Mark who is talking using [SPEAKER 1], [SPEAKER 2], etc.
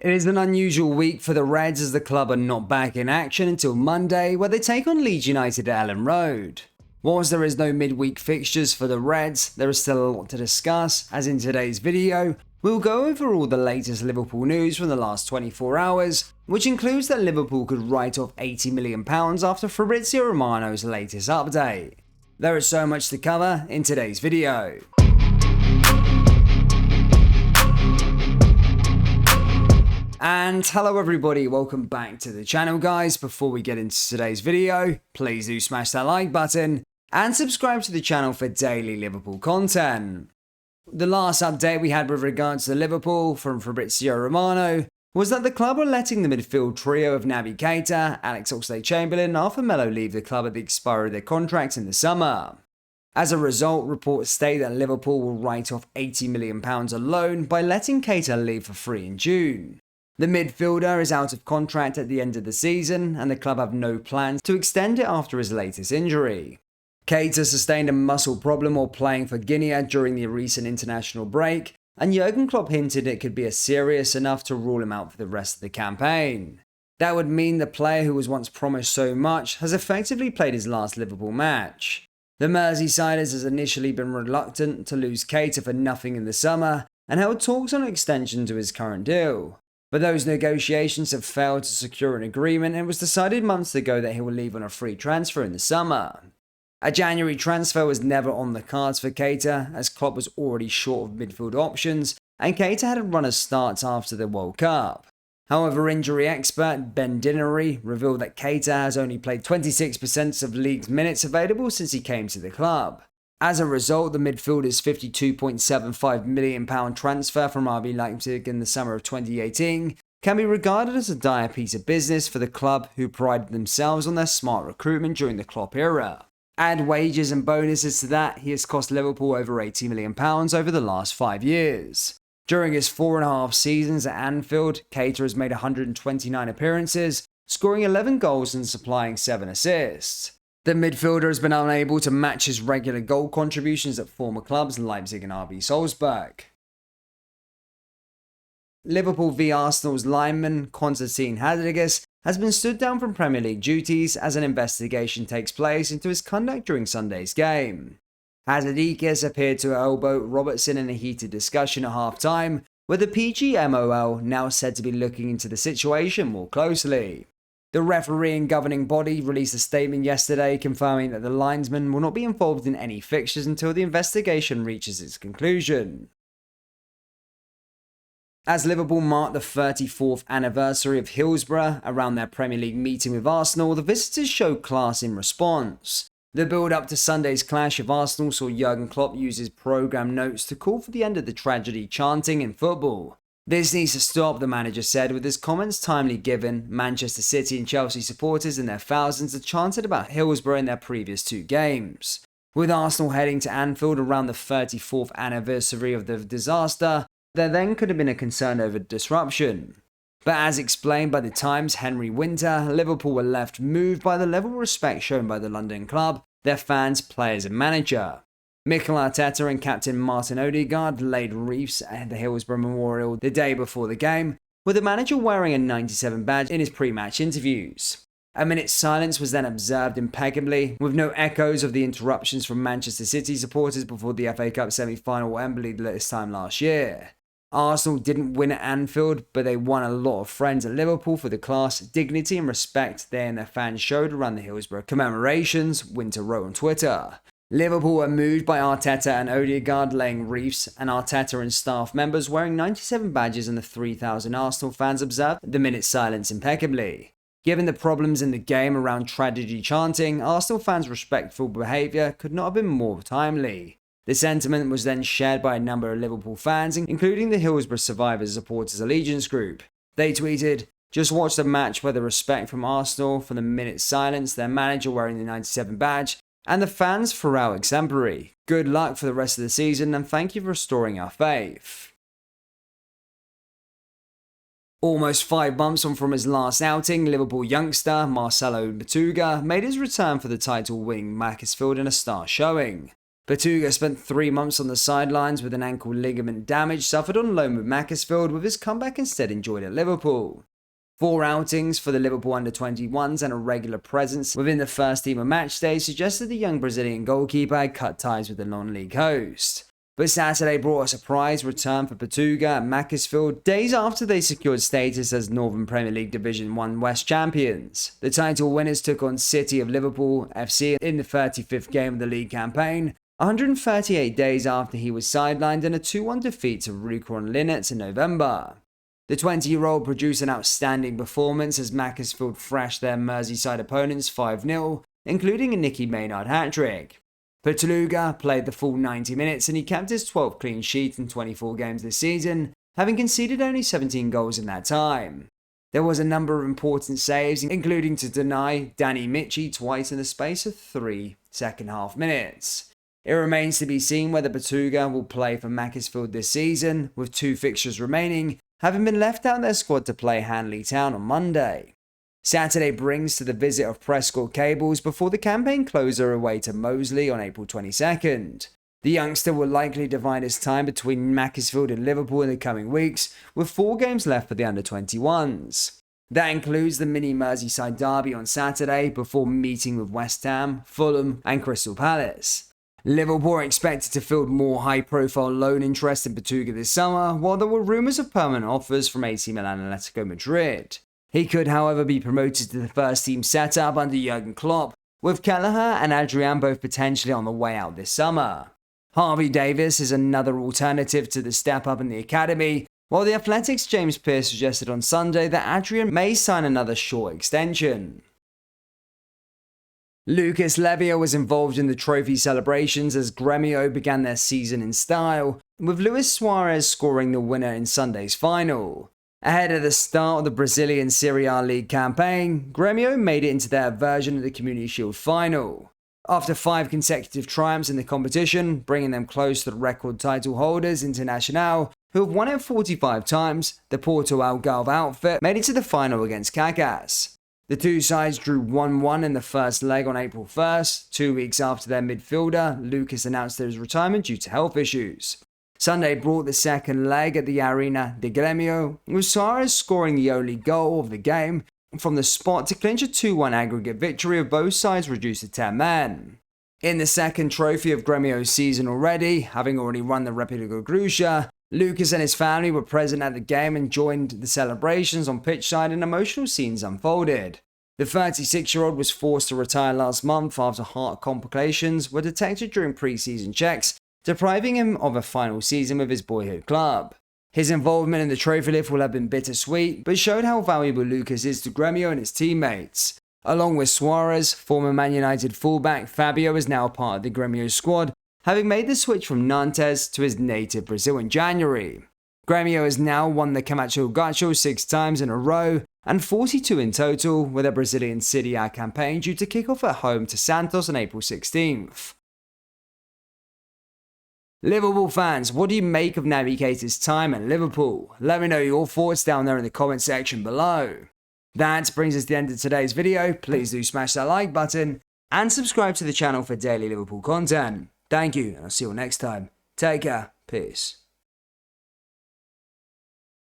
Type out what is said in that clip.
[SPEAKER 1] It is an unusual week for the Reds as the club are not back in action until Monday, where they take on Leeds United at Ellen Road. Whilst there is no midweek fixtures for the Reds, there is still a lot to discuss, as in today's video, we'll go over all the latest Liverpool news from the last 24 hours, which includes that Liverpool could write off £80 million after Fabrizio Romano's latest update. There is so much to cover in today's video. And hello everybody, welcome back to the channel guys. Before we get into today's video, please do smash that like button and subscribe to the channel for daily Liverpool content. The last update we had with regards to Liverpool from Fabrizio Romano was that the club were letting the midfield trio of Naby, Keita, Alex Oxlade-Chamberlain and Arthur Melo leave the club at the expiry of their contracts in the summer. As a result, reports state that Liverpool will write off £80 million alone by letting Keita leave for free in June. The midfielder is out of contract at the end of the season, and the club have no plans to extend it after his latest injury. Keita sustained a muscle problem while playing for Guinea during the recent international break, and Jurgen Klopp hinted it could be serious enough to rule him out for the rest of the campaign. That would mean the player who was once promised so much has effectively played his last Liverpool match. The Merseysiders has initially been reluctant to lose Keita for nothing in the summer, and held talks on an extension to his current deal. But those negotiations have failed to secure an agreement, and it was decided months ago that he will leave on a free transfer in the summer. A January transfer was never on the cards for Keita, as Klopp was already short of midfield options, and Keita had a run of starts after the World Cup. However, injury expert Ben Dinnery revealed that Keita has only played 26% of the league's minutes available since he came to the club. As a result, the midfielder's £52.75 million transfer from RB Leipzig in the summer of 2018 can be regarded as a dire piece of business for the club, who prided themselves on their smart recruitment during the Klopp era. Add wages and bonuses to that, he has cost Liverpool over £80 million over the last 5 years. During his 4.5 seasons at Anfield, Keita has made 129 appearances, scoring 11 goals and supplying 7 assists. The midfielder has been unable to match his regular goal contributions at former clubs Leipzig and RB Salzburg. Liverpool v Arsenal's lineman Constantine Hadrigas has been stood down from Premier League duties as an investigation takes place into his conduct during Sunday's game. Hadrigas appeared to elbow Robertson in a heated discussion at half-time, with the PGMOL now said to be looking into the situation more closely. The referee and governing body released a statement yesterday confirming that the linesman will not be involved in any fixtures until the investigation reaches its conclusion. As Liverpool mark the 34th anniversary of Hillsborough around their Premier League meeting with Arsenal, the visitors showed class in response. The build-up to Sunday's clash of Arsenal saw Jurgen Klopp use his programme notes to call for the end of the tragedy chanting in football. This needs to stop, the manager said, with his comments timely given. Manchester City and Chelsea supporters in their thousands had chanted about Hillsborough in their previous 2 games. With Arsenal heading to Anfield around the 34th anniversary of the disaster, there then could have been a concern over disruption. But as explained by the Times' Henry Winter, Liverpool were left moved by the level of respect shown by the London club, their fans, players and manager. Mikel Arteta and captain Martin Odegaard laid wreaths at the Hillsborough Memorial the day before the game, with the manager wearing a 97 badge in his pre-match interviews. A minute's silence was then observed impeccably, with no echoes of the interruptions from Manchester City supporters before the FA Cup semi-final at Wembley this time last year. Arsenal didn't win at Anfield, but they won a lot of friends at Liverpool for the class, dignity and respect they and their fans showed around the Hillsborough commemorations, Winter wrote on Twitter. Liverpool were moved by Arteta and Odegaard laying wreaths, and Arteta and staff members wearing 97 badges, and the 3,000 Arsenal fans observed the minute's silence impeccably. Given the problems in the game around tragedy chanting, Arsenal fans' respectful behaviour could not have been more timely. The sentiment was then shared by a number of Liverpool fans, including the Hillsborough Survivors Supporters Allegiance group. They tweeted, "Just watched the match where the respect from Arsenal for the minute's silence, their manager wearing the 97 badge, and the fans throughout exemplary. Good luck for the rest of the season and thank you for restoring our faith." Almost 5 months on from his last outing, Liverpool youngster Marcelo Pitaluga made his return for the title-winning Macclesfield in a star showing. Pitaluga spent 3 months on the sidelines with an ankle ligament damage suffered on loan with Macclesfield, with his comeback instead enjoyed at Liverpool. 4 outings for the Liverpool under-21s and a regular presence within the first team on match day suggested the young Brazilian goalkeeper had cut ties with the non-league host. But Saturday brought a surprise return for Pitaluga at Macclesfield days after they secured status as Northern Premier League Division 1 West champions. The title winners took on City of Liverpool FC in the 35th game of the league campaign, 138 days after he was sidelined in a 2-1 defeat to Rukron Linnets in November. The 20-year-old produced an outstanding performance as Macclesfield thrashed their Merseyside opponents 5-0, including a Nicky Maynard hat-trick. Pitaluga played the full 90 minutes and he kept his 12th clean sheet in 24 games this season, having conceded only 17 goals in that time. There was a number of important saves, including to deny Danny Michy twice in the space of 3 second-half minutes. It remains to be seen whether Pitaluga will play for Macclesfield this season, with 2 fixtures remaining, having been left out of their squad to play Hanley Town on Monday. Saturday brings to the visit of Prescott Cables before the campaign closer away to Moseley on April 22nd. The youngster will likely divide his time between Macclesfield and Liverpool in the coming weeks, with 4 games left for the under-21s. That includes the mini Merseyside derby on Saturday before meeting with West Ham, Fulham and Crystal Palace. Liverpool are expected to field more high-profile loan interest in Pitaluga this summer, while there were rumours of permanent offers from AC Milan and Atletico Madrid. He could, however, be promoted to the first-team setup under Jurgen Klopp, with Kelleher and Adrian both potentially on the way out this summer. Harvey Davis is another alternative to the step-up in the academy, while the Athletic's James Pearce suggested on Sunday that Adrian may sign another short extension. Lucas Leiva was involved in the trophy celebrations as Gremio began their season in style, with Luis Suarez scoring the winner in Sunday's final. Ahead of the start of the Brazilian Serie A League campaign, Gremio made it into their version of the Community Shield final. After 5 consecutive triumphs in the competition, bringing them close to the record title holders Internacional, who have won it 45 times, the Porto Algarve outfit made it to the final against Cacas. The 2 sides drew 1-1 in the first leg on April 1st, 2 weeks after their midfielder, Lucas, announced his retirement due to health issues. Sunday brought the second leg at the Arena de Gremio, with Suarez scoring the only goal of the game from the spot to clinch a 2-1 aggregate victory of both sides reduced to 10 men. In the second trophy of Gremio's season already, having already won the República Grúcia, Lucas and his family were present at the game and joined the celebrations on pitchside and emotional scenes unfolded. The 36-year-old was forced to retire last month after heart complications were detected during pre-season checks, depriving him of a final season with his boyhood club. His involvement in the trophy lift will have been bittersweet, but showed how valuable Lucas is to Gremio and his teammates. Along with Suarez, former Man United fullback Fabio is now part of the Gremio squad, having made the switch from Nantes to his native Brazil in January. Gremio has now won the Camacho Gacho 6 times in a row, and 42 in total, with a Brazilian Serie A campaign due to kick off at home to Santos on April 16th. Liverpool fans, what do you make of Naby Keita's time at Liverpool? Let me know your thoughts down there in the comment section below. That brings us to the end of today's video. Please do smash that like button and subscribe to the channel for daily Liverpool content. Thank you, and I'll see you all next time. Take care. Peace.